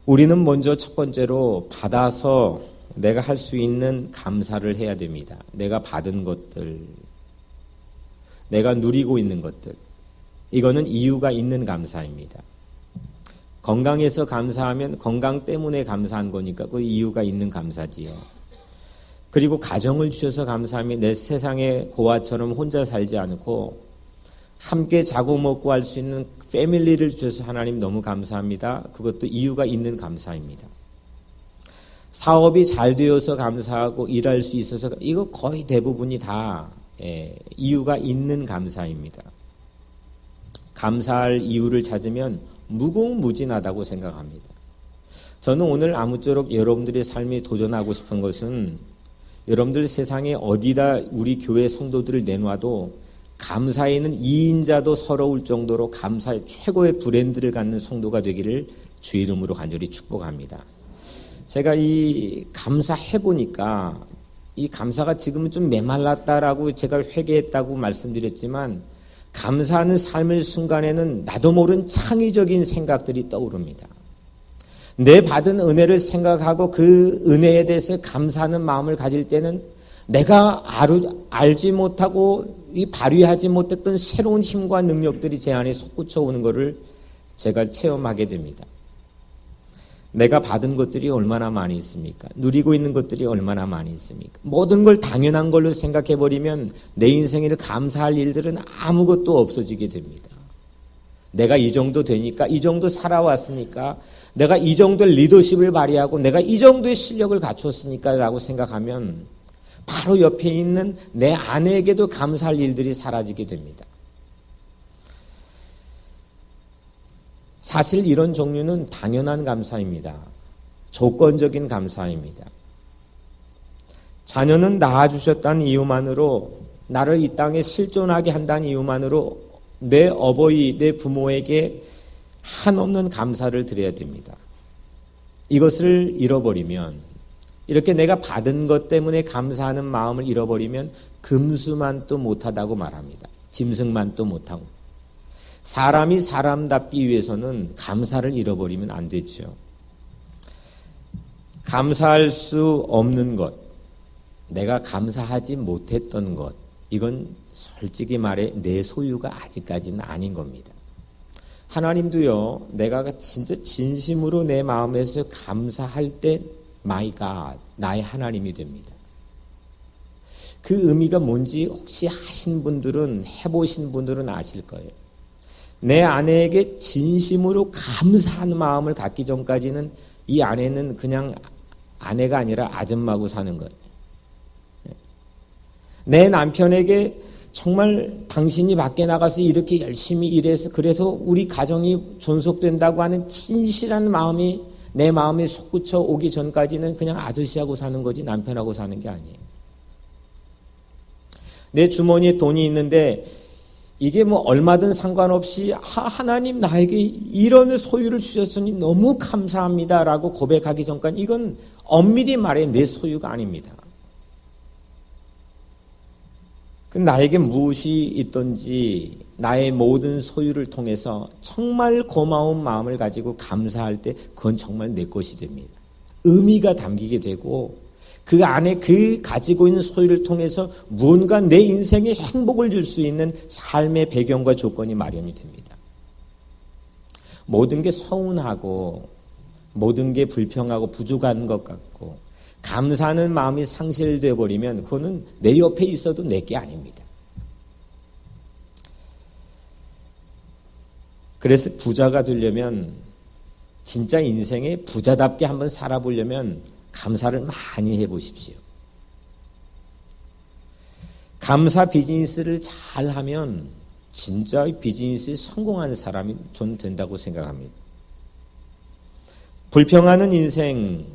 우리는 먼저 첫 번째로 받아서 내가 할 수 있는 감사를 해야 됩니다. 내가 받은 것들, 내가 누리고 있는 것들, 이거는 이유가 있는 감사입니다. 건강해서 감사하면 건강 때문에 감사한 거니까 그 이유가 있는 감사지요. 그리고 가정을 주셔서 감사하면 내 세상에 고아처럼 혼자 살지 않고 함께 자고 먹고 할 수 있는 패밀리를 주셔서 하나님 너무 감사합니다. 그것도 이유가 있는 감사입니다. 사업이 잘 되어서 감사하고 일할 수 있어서 이거 거의 대부분이 다 이유가 있는 감사입니다. 감사할 이유를 찾으면 무궁무진하다고 생각합니다. 저는 오늘 아무쪼록 여러분들의 삶에 도전하고 싶은 것은 여러분들 세상에 어디다 우리 교회 성도들을 내놔도 감사에는 2인자도 서러울 정도로 감사의 최고의 브랜드를 갖는 성도가 되기를 주의 이름으로 간절히 축복합니다. 제가 이 감사해보니까 이 감사가 지금은 좀 메말랐다라고 제가 회개했다고 말씀드렸지만 감사하는 삶의 순간에는 나도 모른 창의적인 생각들이 떠오릅니다. 내 받은 은혜를 생각하고 그 은혜에 대해서 감사하는 마음을 가질 때는 내가 알지 못하고 발휘하지 못했던 새로운 힘과 능력들이 제 안에 솟구쳐 오는 것을 제가 체험하게 됩니다. 내가 받은 것들이 얼마나 많이 있습니까? 누리고 있는 것들이 얼마나 많이 있습니까? 모든 걸 당연한 걸로 생각해버리면 내 인생에 감사할 일들은 아무것도 없어지게 됩니다. 내가 이 정도 되니까, 이 정도 살아왔으니까, 내가 이 정도의 리더십을 발휘하고 내가 이 정도의 실력을 갖췄으니까 라고 생각하면 바로 옆에 있는 내 아내에게도 감사할 일들이 사라지게 됩니다. 사실 이런 종류는 당연한 감사입니다. 조건적인 감사입니다. 자녀는 낳아주셨다는 이유만으로, 나를 이 땅에 실존하게 한다는 이유만으로 내 어버이, 내 부모에게 한없는 감사를 드려야 됩니다. 이것을 잃어버리면, 이렇게 내가 받은 것 때문에 감사하는 마음을 잃어버리면 금수만도 못하다고 말합니다. 짐승만도 못하고. 사람이 사람답기 위해서는 감사를 잃어버리면 안 되죠. 감사할 수 없는 것, 내가 감사하지 못했던 것, 이건 솔직히 말해 내 소유가 아직까지는 아닌 겁니다. 하나님도요, 내가 진짜 진심으로 내 마음에서 감사할 때 My God, 나의 하나님이 됩니다. 그 의미가 뭔지 혹시 하신 분들은, 해보신 분들은 아실 거예요. 내 아내에게 진심으로 감사하는 마음을 갖기 전까지는 이 아내는 그냥 아내가 아니라 아줌마고 사는 거예요. 내 남편에게 정말 당신이 밖에 나가서 이렇게 열심히 일해서 그래서 우리 가정이 존속된다고 하는 진실한 마음이 내 마음에 솟구쳐 오기 전까지는 그냥 아저씨하고 사는 거지 남편하고 사는 게 아니에요. 내 주머니에 돈이 있는데 이게 뭐 얼마든 상관없이 하나님 나에게 이런 소유를 주셨으니 너무 감사합니다라고 고백하기 전까지 이건 엄밀히 말해 내 소유가 아닙니다. 나에게 무엇이 있든지 나의 모든 소유를 통해서 정말 고마운 마음을 가지고 감사할 때 그건 정말 내 것이 됩니다. 의미가 담기게 되고 그 안에 그 가지고 있는 소유를 통해서 무언가 내 인생에 행복을 줄 수 있는 삶의 배경과 조건이 마련이 됩니다. 모든 게 서운하고 모든 게 불평하고 부족한 것 같고 감사하는 마음이 상실되어 버리면 그거는 내 옆에 있어도 내 게 아닙니다. 그래서 부자가 되려면 진짜 인생에 부자답게 한번 살아보려면 감사를 많이 해보십시오. 감사 비즈니스를 잘하면 진짜 비즈니스에 성공하는 사람이 전 된다고 생각합니다. 불평하는 인생,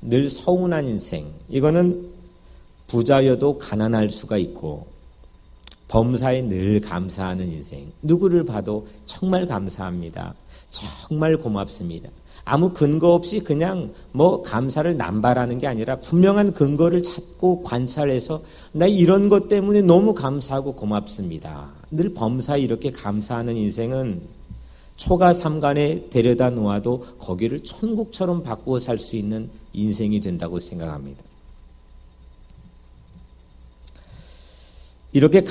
늘 서운한 인생, 이거는 부자여도 가난할 수가 있고 범사에 늘 감사하는 인생, 누구를 봐도 정말 감사합니다. 정말 고맙습니다. 아무 근거 없이 그냥 뭐 감사를 남발하는 게 아니라 분명한 근거를 찾고 관찰해서 나 이런 것 때문에 너무 감사하고 고맙습니다. 늘 범사에 이렇게 감사하는 인생은 초가 삼간에 데려다 놓아도 거기를 천국처럼 바꾸어 살 수 있는 인생이 된다고 생각합니다. 이렇게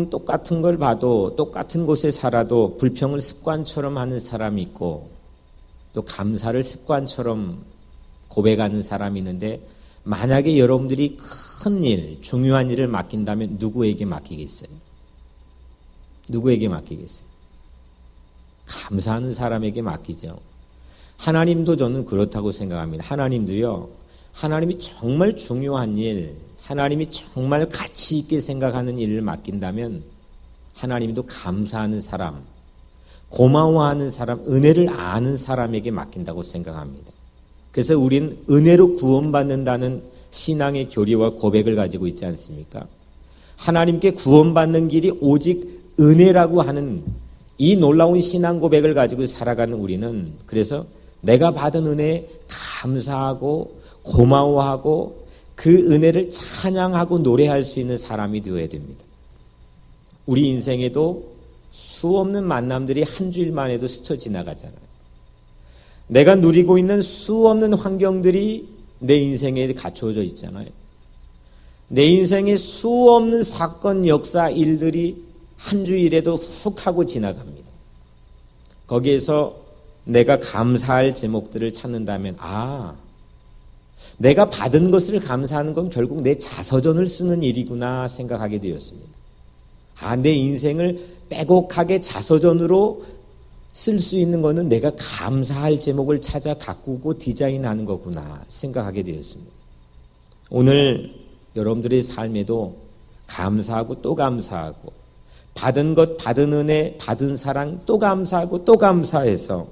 똑같은 걸 봐도 똑같은 곳에 살아도 불평을 습관처럼 하는 사람이 있고 또 감사를 습관처럼 고백하는 사람이 있는데 만약에 여러분들이 큰 일, 중요한 일을 맡긴다면 누구에게 맡기겠어요? 누구에게 맡기겠어요? 감사하는 사람에게 맡기죠. 하나님도 저는 그렇다고 생각합니다. 하나님도요, 하나님이 정말 중요한 일, 하나님이 정말 가치 있게 생각하는 일을 맡긴다면 하나님도 감사하는 사람, 고마워하는 사람, 은혜를 아는 사람에게 맡긴다고 생각합니다. 그래서 우린 은혜로 구원받는다는 신앙의 교리와 고백을 가지고 있지 않습니까? 하나님께 구원받는 길이 오직 은혜라고 하는 이 놀라운 신앙 고백을 가지고 살아가는 우리는 그래서 내가 받은 은혜에 감사하고 고마워하고 그 은혜를 찬양하고 노래할 수 있는 사람이 되어야 됩니다. 우리 인생에도 수없는 만남들이 한 주일만 해도 스쳐 지나가잖아요. 내가 누리고 있는 수없는 환경들이 내 인생에 갖춰져 있잖아요. 내 인생에 수없는 사건, 역사, 일들이 한 주일에도 훅 하고 지나갑니다. 거기에서 내가 감사할 제목들을 찾는다면 내가 받은 것을 감사하는 건 결국 내 자서전을 쓰는 일이구나 생각하게 되었습니다. 내 인생을 빼곡하게 자서전으로 쓸 수 있는 것은 내가 감사할 제목을 찾아 가꾸고 디자인하는 거구나 생각하게 되었습니다. 오늘 여러분들의 삶에도 감사하고 또 감사하고 받은 것, 받은 은혜, 받은 사랑 또 감사하고 또 감사해서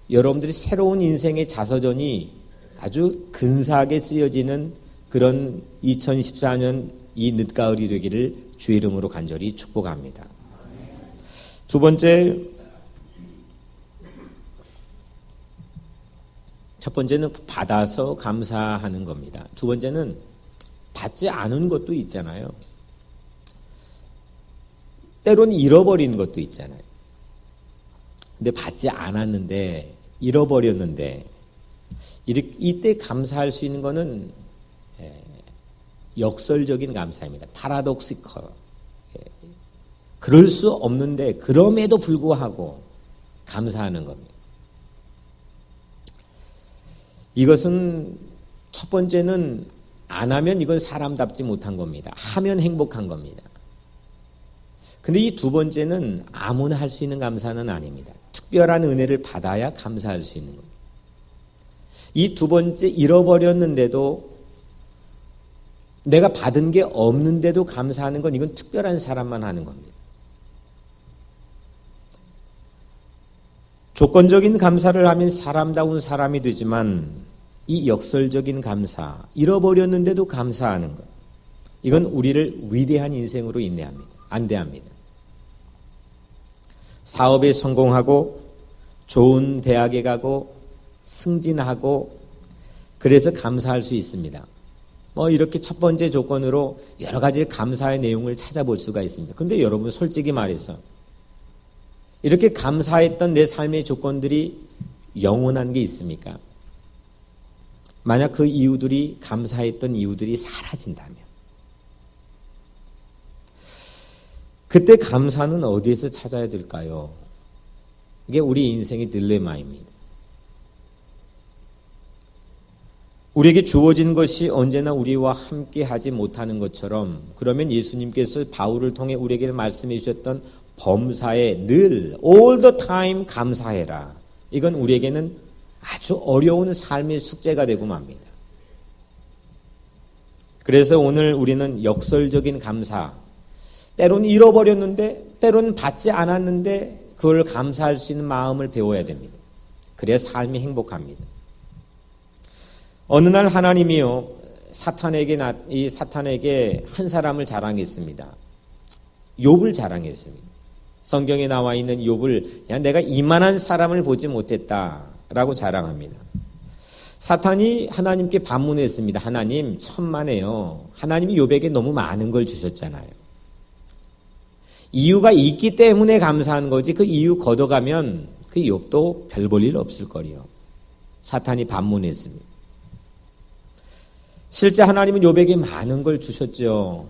여러분들이 새로운 인생의 자서전이 아주 근사하게 쓰여지는 그런 2014년 이 늦가을이 되기를 주의 이름으로 간절히 축복합니다. 두 번째, 첫 번째는 받아서 감사하는 겁니다. 두 번째는 받지 않은 것도 있잖아요. 때로는 잃어버린 것도 있잖아요. 근데 받지 않았는데 잃어버렸는데 이때 감사할 수 있는 것은 역설적인 감사입니다. 파라독시컬. 그럴 수 없는데 그럼에도 불구하고 감사하는 겁니다. 이것은 첫 번째는 안 하면 이건 사람답지 못한 겁니다. 하면 행복한 겁니다. 근데 이 두 번째는 아무나 할 수 있는 감사는 아닙니다. 특별한 은혜를 받아야 감사할 수 있는 겁니다. 이 두 번째 잃어버렸는데도 내가 받은 게 없는데도 감사하는 건 이건 특별한 사람만 하는 겁니다. 조건적인 감사를 하면 사람다운 사람이 되지만 이 역설적인 감사, 잃어버렸는데도 감사하는 것, 이건 우리를 위대한 인생으로 안대합니다. 사업에 성공하고 좋은 대학에 가고 승진하고 그래서 감사할 수 있습니다. 이렇게 첫 번째 조건으로 여러 가지 감사의 내용을 찾아볼 수가 있습니다. 근데 여러분 솔직히 말해서 이렇게 감사했던 내 삶의 조건들이 영원한 게 있습니까? 만약 그 이유들이 감사했던 이유들이 사라진다면 그때 감사는 어디에서 찾아야 될까요? 이게 우리 인생의 딜레마입니다. 우리에게 주어진 것이 언제나 우리와 함께 하지 못하는 것처럼 그러면 예수님께서 바울을 통해 우리에게 말씀해 주셨던 범사에 늘 all the time 감사해라. 이건 우리에게는 아주 어려운 삶의 숙제가 되고 맙니다. 그래서 오늘 우리는 역설적인 감사, 때로는 잃어버렸는데 때로는 받지 않았는데 그걸 감사할 수 있는 마음을 배워야 됩니다. 그래야 삶이 행복합니다. 어느 날 하나님이요 사탄에게 한 사람을 자랑했습니다. 욥을 자랑했습니다. 성경에 나와 있는 욥을 내가 이만한 사람을 보지 못했다라고 자랑합니다. 사탄이 하나님께 반문했습니다. 하나님 천만에요. 하나님이 욥에게 너무 많은 걸 주셨잖아요. 이유가 있기 때문에 감사한 거지 그 이유 걷어가면 그 욥도 별 볼 일 없을 거리요. 사탄이 반문했습니다. 실제 하나님은 욥에게 많은 걸 주셨죠.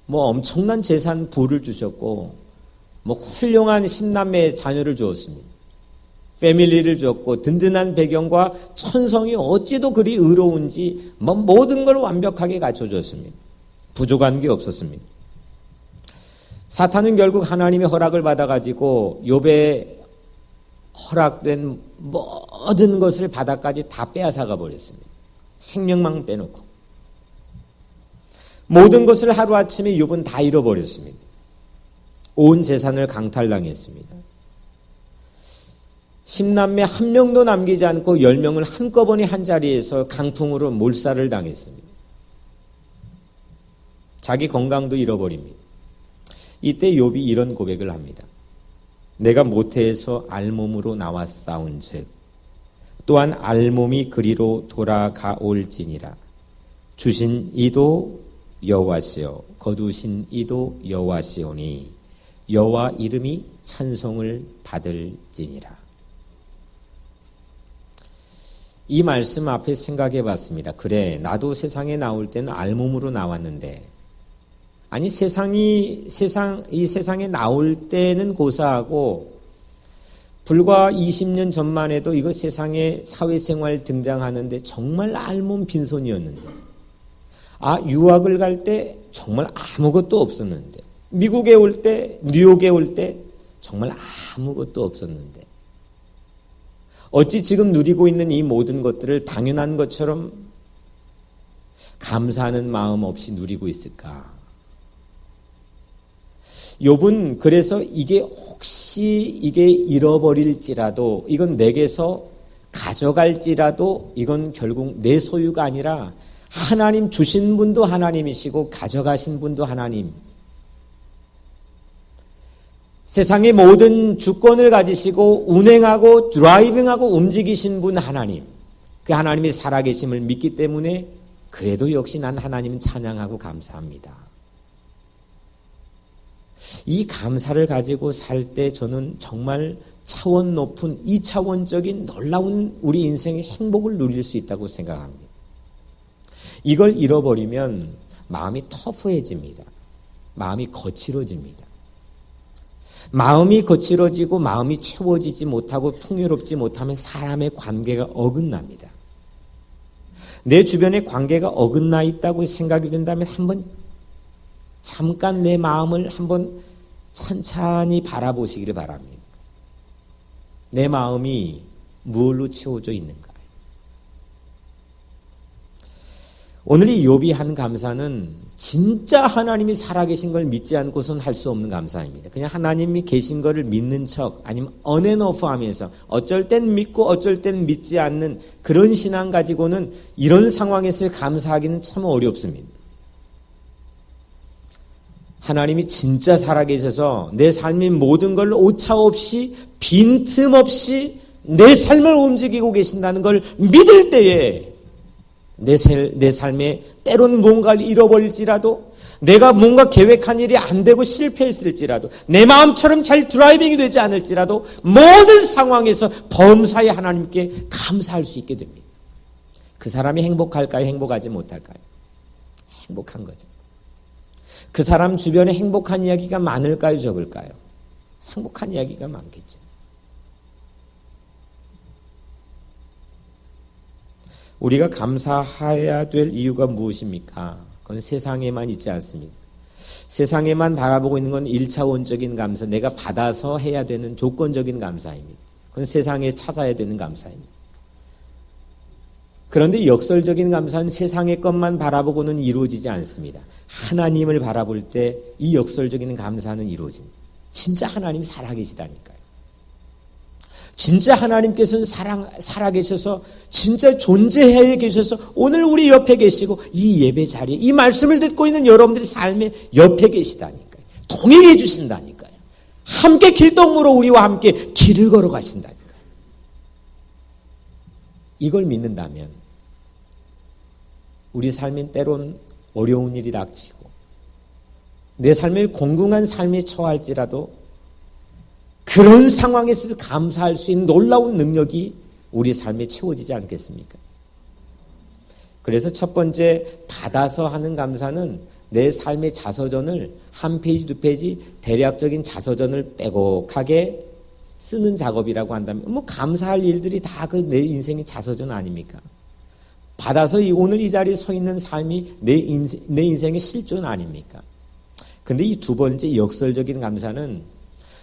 뭐 엄청난 재산 부를 주셨고 뭐 훌륭한 10남매 자녀를 주었습니다. 패밀리를 주었고 든든한 배경과 천성이 어찌도 그리 의로운지 뭐 모든 걸 완벽하게 갖춰줬습니다. 부족한 게 없었습니다. 사탄은 결국 하나님의 허락을 받아가지고 욥의 허락된 모든 것을 바닥까지 다 빼앗아가 버렸습니다. 생명만 빼놓고 모든 것을 하루아침에 욥은 다 잃어버렸습니다. 온 재산을 강탈당했습니다. 10남매 한 명도 남기지 않고 10명을 한꺼번에 한 자리에서 강풍으로 몰살을 당했습니다. 자기 건강도 잃어버립니다. 이때 욥이 이런 고백을 합니다. 내가 모태에서 알몸으로 나왔사온즉 또한 알몸이 그리로 돌아가올지니라. 주신 이도 여호와시요 거두신 이도 여호와시오니 여호와 이름이 찬송을 받을지니라. 이 말씀 앞에 생각해 봤습니다. 그래, 나도 세상에 나올 때는 알몸으로 나왔는데, 아니 이 세상에 나올 때는 고사하고 불과 20년 전만 해도 이거 세상에 사회생활 등장하는데 정말 알몸 빈손이었는데, 유학을 갈 때 정말 아무것도 없었는데, 미국에 올 때, 뉴욕에 올 때 정말 아무것도 없었는데, 어찌 지금 누리고 있는 이 모든 것들을 당연한 것처럼 감사하는 마음 없이 누리고 있을까? 욥은 그래서 이게 혹시 이게 잃어버릴지라도, 이건 내게서 가져갈지라도 이건 결국 내 소유가 아니라 하나님 주신 분도 하나님이시고 가져가신 분도 하나님, 세상의 모든 주권을 가지시고 운행하고 드라이빙하고 움직이신 분 하나님, 그 하나님이 살아계심을 믿기 때문에 그래도 역시 난 하나님은 찬양하고 감사합니다. 이 감사를 가지고 살 때 저는 정말 차원 높은 2차원적인 놀라운 우리 인생의 행복을 누릴 수 있다고 생각합니다. 이걸 잃어버리면 마음이 터프해집니다. 마음이 거칠어집니다. 마음이 거칠어지고 마음이 채워지지 못하고 풍요롭지 못하면 사람의 관계가 어긋납니다. 내 주변에 관계가 어긋나 있다고 생각이 된다면 한번 잠깐 내 마음을 한번 찬찬히 바라보시기를 바랍니다. 내 마음이 무엇로 채워져 있는가? 오늘 이 욥이 한 감사는 진짜 하나님이 살아계신 걸 믿지 않고서는 할 수 없는 감사입니다. 그냥 하나님이 계신 거를 믿는 척, 아니면 on&off 하면서 어쩔 땐 믿고 어쩔 땐 믿지 않는 그런 신앙 가지고는 이런 상황에서 감사하기는 참 어렵습니다. 하나님이 진짜 살아계셔서 내 삶의 모든 걸 오차없이 빈틈없이 내 삶을 움직이고 계신다는 걸 믿을 때에 내 삶에 때론 뭔가를 잃어버릴지라도, 내가 뭔가 계획한 일이 안 되고 실패했을지라도, 내 마음처럼 잘 드라이빙이 되지 않을지라도 모든 상황에서 범사에 하나님께 감사할 수 있게 됩니다. 그 사람이 행복할까요? 행복하지 못할까요? 행복한 거죠. 그 사람 주변에 행복한 이야기가 많을까요? 적을까요? 행복한 이야기가 많겠죠. 우리가 감사해야 될 이유가 무엇입니까? 그건 세상에만 있지 않습니다. 세상에만 바라보고 있는 건 1차원적인 감사, 내가 받아서 해야 되는 조건적인 감사입니다. 그건 세상에 찾아야 되는 감사입니다. 그런데 역설적인 감사는 세상의 것만 바라보고는 이루어지지 않습니다. 하나님을 바라볼 때 이 역설적인 감사는 이루어집니다. 진짜 하나님이 살아계시다니까요. 진짜 하나님께서는 살아계셔서 진짜 존재해 계셔서 오늘 우리 옆에 계시고 이 예배 자리에 이 말씀을 듣고 있는 여러분들의 삶에 옆에 계시다니까요. 동행해 주신다니까요. 함께 길동무로 우리와 함께 길을 걸어가신다니까요. 이걸 믿는다면 우리 삶엔 때론 어려운 일이 닥치고 내 삶에 공공한 삶에 처할지라도 그런 상황에서도 감사할 수 있는 놀라운 능력이 우리 삶에 채워지지 않겠습니까? 그래서 첫 번째, 받아서 하는 감사는 내 삶의 자서전을 한 페이지, 두 페이지 대략적인 자서전을 빼곡하게 쓰는 작업이라고 한다면, 뭐 감사할 일들이 다 그 내 인생의 자서전 아닙니까? 받아서 오늘 이 자리에 서 있는 삶이 내 인생의 실존 아닙니까? 근데 이 두 번째 역설적인 감사는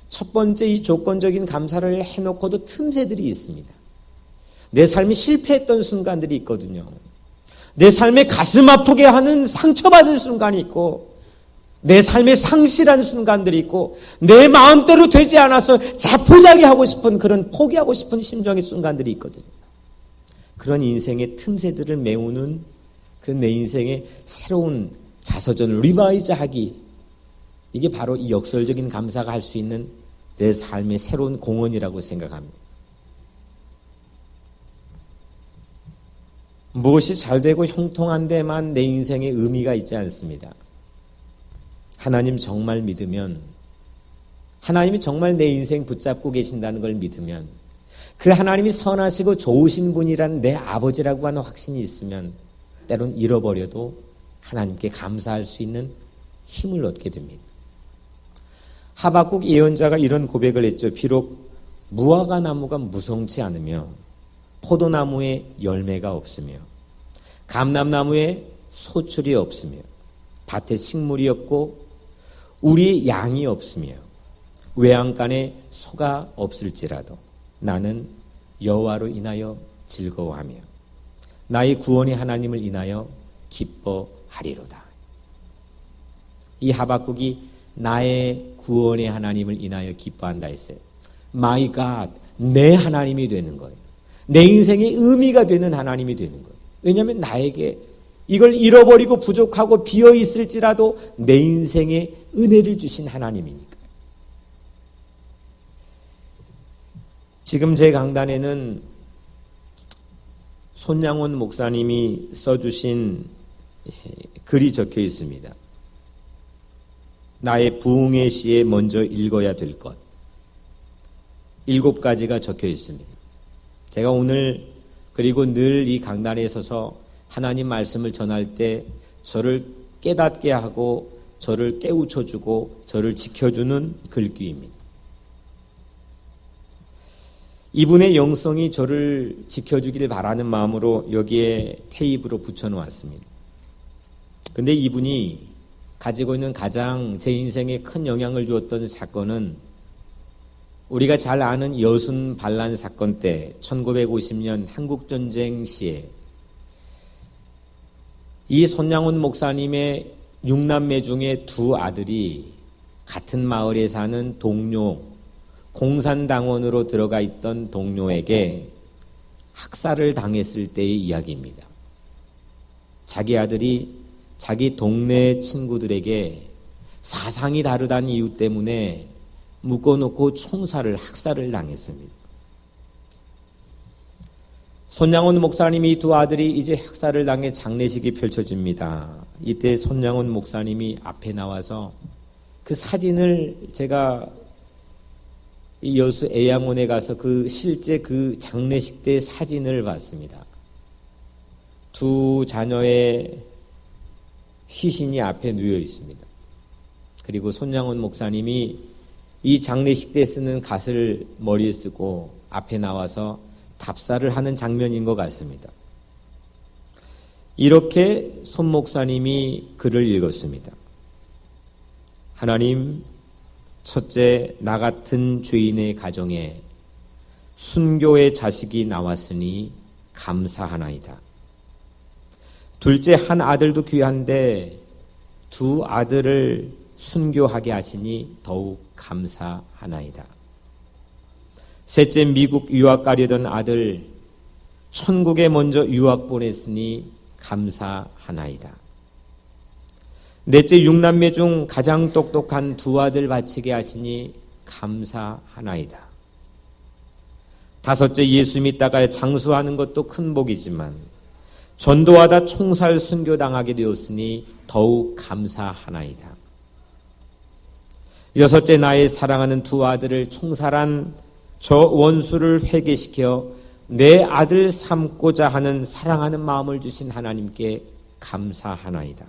첫 번째 이 조건적인 감사를 해놓고도 틈새들이 있습니다. 내 삶이 실패했던 순간들이 있거든요. 내 삶에 가슴 아프게 하는 상처받은 순간이 있고, 내 삶에 상실한 순간들이 있고, 내 마음대로 되지 않아서 자포자기하고 싶은 그런 포기하고 싶은 심정의 순간들이 있거든요. 그런 인생의 틈새들을 메우는 그 내 인생의 새로운 자서전을 리바이즈하기, 이게 바로 이 역설적인 감사가 할 수 있는 내 삶의 새로운 공헌이라고 생각합니다. 무엇이 잘되고 형통한 데만 내 인생에 의미가 있지 않습니다. 하나님 정말 믿으면, 하나님이 정말 내 인생 붙잡고 계신다는 걸 믿으면, 그 하나님이 선하시고 좋으신 분이란 내 아버지라고 하는 확신이 있으면 때론 잃어버려도 하나님께 감사할 수 있는 힘을 얻게 됩니다. 하박국 예언자가 이런 고백을 했죠. 비록 무화과 나무가 무성치 않으며 포도나무에 열매가 없으며 감람나무에 소출이 없으며 밭에 식물이 없고 우리 양이 없으며 외양간에 소가 없을지라도 나는 여호와로 인하여 즐거워하며 나의 구원의 하나님을 인하여 기뻐하리로다. 이 하박국이 나의 구원의 하나님을 인하여 기뻐한다 했어요. My God, 내 하나님이 되는 거예요. 내 인생의 의미가 되는 하나님이 되는 거예요. 왜냐하면 나에게 이걸 잃어버리고 부족하고 비어 있을지라도 내 인생에 은혜를 주신 하나님이니까. 지금 제 강단에는 손양원 목사님이 써주신 글이 적혀 있습니다. 나의 부흥의 시에 먼저 읽어야 될 것. 7가지가 적혀 있습니다. 제가 오늘 그리고 늘 이 강단에 서서 하나님 말씀을 전할 때 저를 깨닫게 하고 저를 깨우쳐주고 저를 지켜주는 글귀입니다. 이분의 영성이 저를 지켜주기를 바라는 마음으로 여기에 테이프로 붙여놓았습니다. 근데 이분이 가지고 있는 가장 제 인생에 큰 영향을 주었던 사건은 우리가 잘 아는 여순 반란 사건 때 1950년 한국전쟁 시에 이 손양원 목사님의 6남매 중에 2 아들이 같은 마을에 사는 동료, 공산당원으로 들어가 있던 동료에게 학살을 당했을 때의 이야기입니다. 자기 아들이 자기 동네 친구들에게 사상이 다르다는 이유 때문에 묶어놓고 총살을, 학살을 당했습니다. 손양원 목사님이 2 아들이 이제 학살을 당해 장례식이 펼쳐집니다. 이때 손양원 목사님이 앞에 나와서 그 사진을 제가 이 여수 애양원에 가서 그 실제 그 장례식 때 사진을 봤습니다. 2 자녀의 시신이 앞에 누워 있습니다. 그리고 손양원 목사님이 이 장례식 때 쓰는 갓을 머리에 쓰고 앞에 나와서 답사를 하는 장면인 것 같습니다. 이렇게 손 목사님이 글을 읽었습니다. 하나님, 첫째, 나 같은 죄인의 가정에 순교의 자식이 나왔으니 감사하나이다. 둘째, 한 아들도 귀한데 2 아들을 순교하게 하시니 더욱 감사하나이다. 셋째, 미국 유학 가려던 아들 천국에 먼저 유학 보냈으니 감사하나이다. 넷째, 6남매 중 가장 똑똑한 2 아들 바치게 하시니 감사하나이다. 다섯째, 예수 믿다가 장수하는 것도 큰 복이지만 전도하다 총살 순교당하게 되었으니 더욱 감사하나이다. 6째 나의 사랑하는 두 아들을 총살한 저 원수를 회개시켜 내 아들 삼고자 하는 사랑하는 마음을 주신 하나님께 감사하나이다.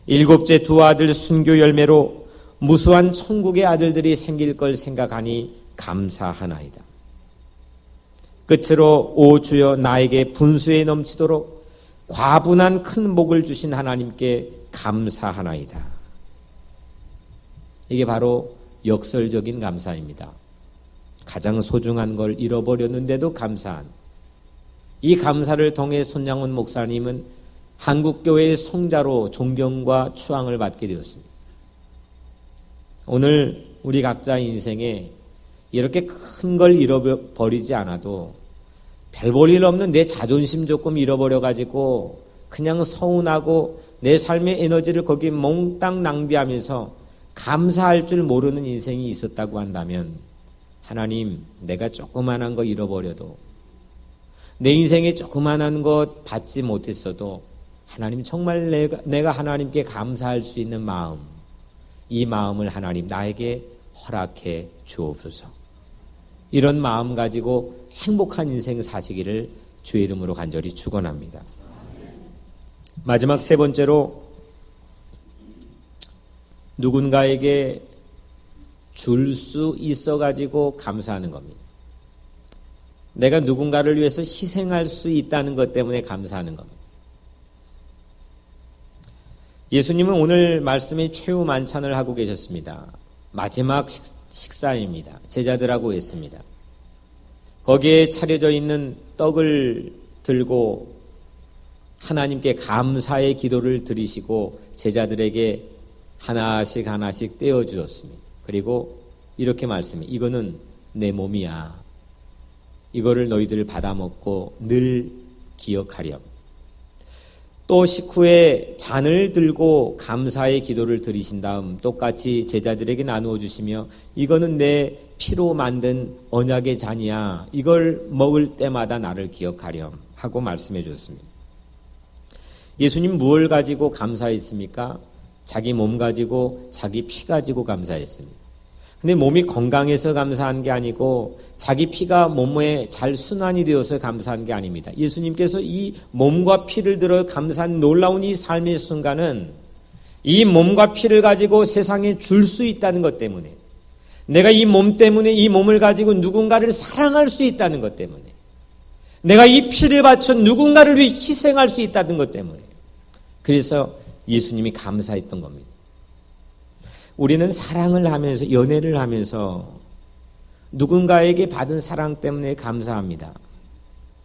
7째 두 아들 순교 열매로 무수한 천국의 아들들이 생길 걸 생각하니 감사하나이다. 끝으로 오 주여 나에게 분수에 넘치도록 과분한 큰 복을 주신 하나님께 감사하나이다. 이게 바로 역설적인 감사입니다. 가장 소중한 걸 잃어버렸는데도 감사한 이 감사를 통해 손양훈 목사님은 한국교회의 성자로 존경과 추앙을 받게 되었습니다. 오늘 우리 각자의 인생에 이렇게 큰 걸 잃어버리지 않아도 별 볼 일 없는 내 자존심 조금 잃어버려가지고 그냥 서운하고 내 삶의 에너지를 거기 몽땅 낭비하면서 감사할 줄 모르는 인생이 있었다고 한다면 하나님, 내가 조그만한 거 잃어버려도 내 인생에 조그만한 것 받지 못했어도 하나님 정말 내가 하나님께 감사할 수 있는 마음, 이 마음을 하나님 나에게 허락해 주옵소서. 이런 마음 가지고 행복한 인생 사시기를 주의 이름으로 간절히 축원합니다. 마지막 세 번째로 누군가에게 줄 수 있어가지고 감사하는 겁니다. 내가 누군가를 위해서 희생할 수 있다는 것 때문에 감사하는 겁니다. 예수님은 오늘 말씀에 최후 만찬을 하고 계셨습니다. 마지막 식사입니다. 제자들하고 했습니다. 거기에 차려져 있는 떡을 들고 하나님께 감사의 기도를 드리시고 제자들에게 하나씩 하나씩 떼어주었습니다. 그리고 이렇게 말씀해, 이거는 내 몸이야. 이거를 너희들 받아먹고 늘 기억하렴. 또 식후에 잔을 들고 감사의 기도를 드리신 다음 똑같이 제자들에게 나누어 주시며 이거는 내 피로 만든 언약의 잔이야. 이걸 먹을 때마다 나를 기억하렴 하고 말씀해 주셨습니다. 예수님 무엇을 가지고 감사했습니까? 자기 몸 가지고 자기 피 가지고 감사했습니다. 근데 몸이 건강해서 감사한 게 아니고 자기 피가 몸에 잘 순환이 되어서 감사한 게 아닙니다. 예수님께서 이 몸과 피를 들어 감사한 놀라운 이 삶의 순간은 이 몸과 피를 가지고 세상에 줄 수 있다는 것 때문에, 내가 이 몸 때문에 이 몸을 가지고 누군가를 사랑할 수 있다는 것 때문에, 내가 이 피를 바쳐 누군가를 위해 희생할 수 있다는 것 때문에, 그래서 예수님이 감사했던 겁니다. 우리는 사랑을 하면서, 연애를 하면서 누군가에게 받은 사랑 때문에 감사합니다.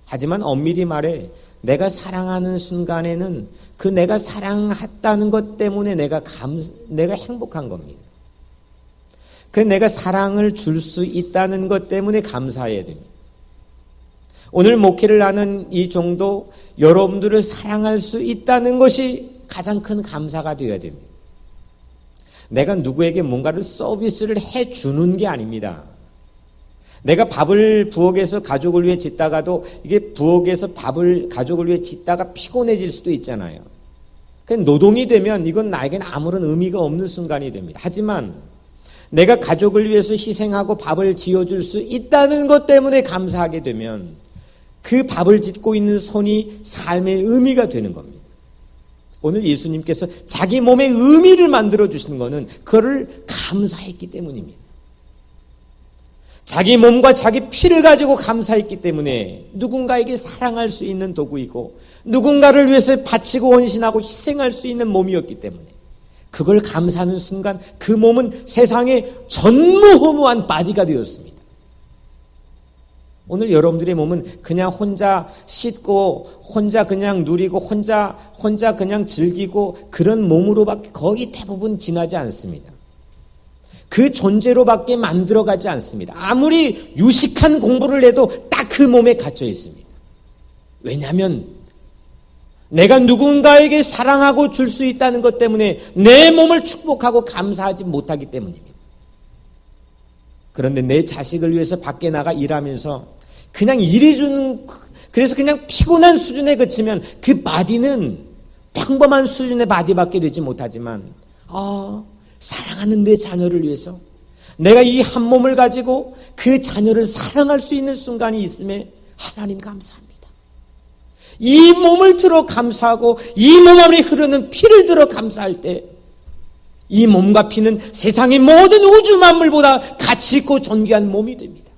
하지만 엄밀히 말해 내가 사랑하는 순간에는 그 내가 사랑했다는 것 때문에 내가 행복한 겁니다. 그 내가 사랑을 줄 수 있다는 것 때문에 감사해야 됩니다. 오늘 목회를 하는 이 정도 여러분들을 사랑할 수 있다는 것이 가장 큰 감사가 되어야 됩니다. 내가 누구에게 뭔가를 서비스를 해주는 게 아닙니다. 내가 밥을 부엌에서 가족을 위해 짓다가도 이게 부엌에서 밥을 가족을 위해 짓다가 피곤해질 수도 있잖아요. 노동이 되면 이건 나에게는 아무런 의미가 없는 순간이 됩니다. 하지만 내가 가족을 위해서 희생하고 밥을 지어줄 수 있다는 것 때문에 감사하게 되면 그 밥을 짓고 있는 손이 삶의 의미가 되는 겁니다. 오늘 예수님께서 자기 몸의 의미를 만들어 주시는 것은 그거를 감사했기 때문입니다. 자기 몸과 자기 피를 가지고 감사했기 때문에 누군가에게 사랑할 수 있는 도구이고 누군가를 위해서 바치고 헌신하고 희생할 수 있는 몸이었기 때문에 그걸 감사하는 순간 그 몸은 세상의 전무후무한 바디가 되었습니다. 오늘 여러분들의 몸은 그냥 혼자 씻고 혼자 그냥 누리고 혼자 그냥 즐기고 그런 몸으로밖에 거의 대부분 지나지 않습니다. 그 존재로밖에 만들어가지 않습니다. 아무리 유식한 공부를 해도 딱 그 몸에 갇혀 있습니다. 왜냐하면 내가 누군가에게 사랑하고 줄 수 있다는 것 때문에 내 몸을 축복하고 감사하지 못하기 때문입니다. 그런데 내 자식을 위해서 밖에 나가 일하면서 그냥 일해주는, 그래서 그냥 피곤한 수준에 그치면 그 바디는 평범한 수준의 바디밖에 되지 못하지만 사랑하는 내 자녀를 위해서 내가 이 한 몸을 가지고 그 자녀를 사랑할 수 있는 순간이 있음에 하나님 감사합니다. 이 몸을 들어 감사하고 이 몸 안에 흐르는 피를 들어 감사할 때 이 몸과 피는 세상의 모든 우주 만물보다 가치 있고 존귀한 몸이 됩니다.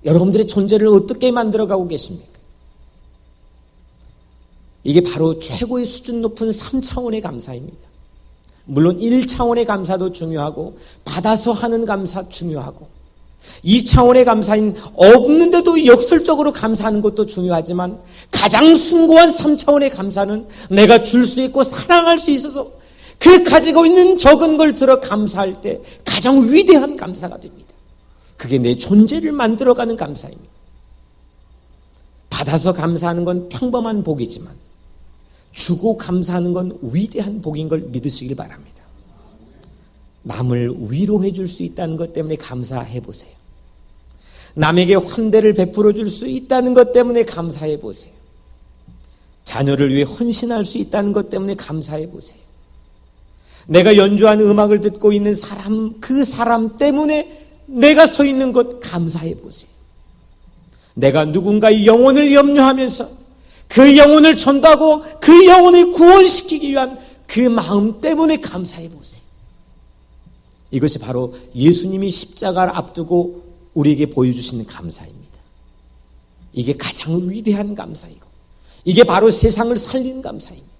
여러분들의 존재를 어떻게 만들어가고 계십니까? 이게 바로 최고의 수준 높은 3차원의 감사입니다. 물론 1차원의 감사도 중요하고 받아서 하는 감사 중요하고 2차원의 감사인 없는데도 역설적으로 감사하는 것도 중요하지만 가장 숭고한 3차원의 감사는 내가 줄 수 있고 사랑할 수 있어서 그 가지고 있는 적은 걸 들어 감사할 때 가장 위대한 감사가 됩니다. 그게 내 존재를 만들어가는 감사입니다. 받아서 감사하는 건 평범한 복이지만 주고 감사하는 건 위대한 복인 걸 믿으시길 바랍니다. 남을 위로해 줄 수 있다는 것 때문에 감사해 보세요. 남에게 환대를 베풀어 줄 수 있다는 것 때문에 감사해 보세요. 자녀를 위해 헌신할 수 있다는 것 때문에 감사해 보세요. 내가 연주하는 음악을 듣고 있는 사람, 그 사람 때문에 내가 서 있는 것 감사해 보세요. 내가 누군가의 영혼을 염려하면서 그 영혼을 전도하고 그 영혼을 구원시키기 위한 그 마음 때문에 감사해 보세요. 이것이 바로 예수님이 십자가를 앞두고 우리에게 보여주시는 감사입니다. 이게 가장 위대한 감사이고 이게 바로 세상을 살린 감사입니다.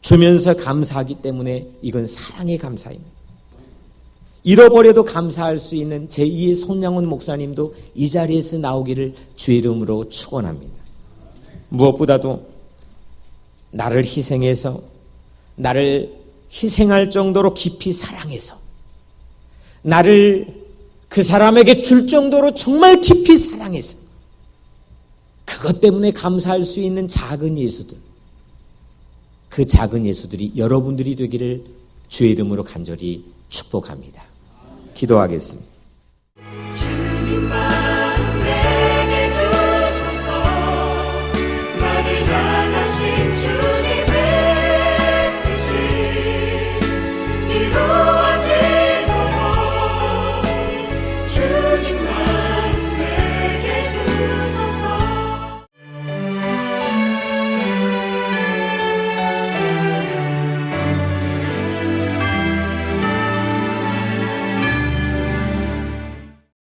주면서 감사하기 때문에 이건 사랑의 감사입니다. 잃어버려도 감사할 수 있는 제2의 손양훈 목사님도 이 자리에서 나오기를 주의 이름으로 축원합니다. 무엇보다도 나를 희생해서 나를 희생할 정도로 깊이 사랑해서 나를 그 사람에게 줄 정도로 정말 깊이 사랑해서 그것 때문에 감사할 수 있는 작은 예수들, 그 작은 예수들이 여러분들이 되기를 주의 이름으로 간절히 축복합니다. 기도하겠습니다.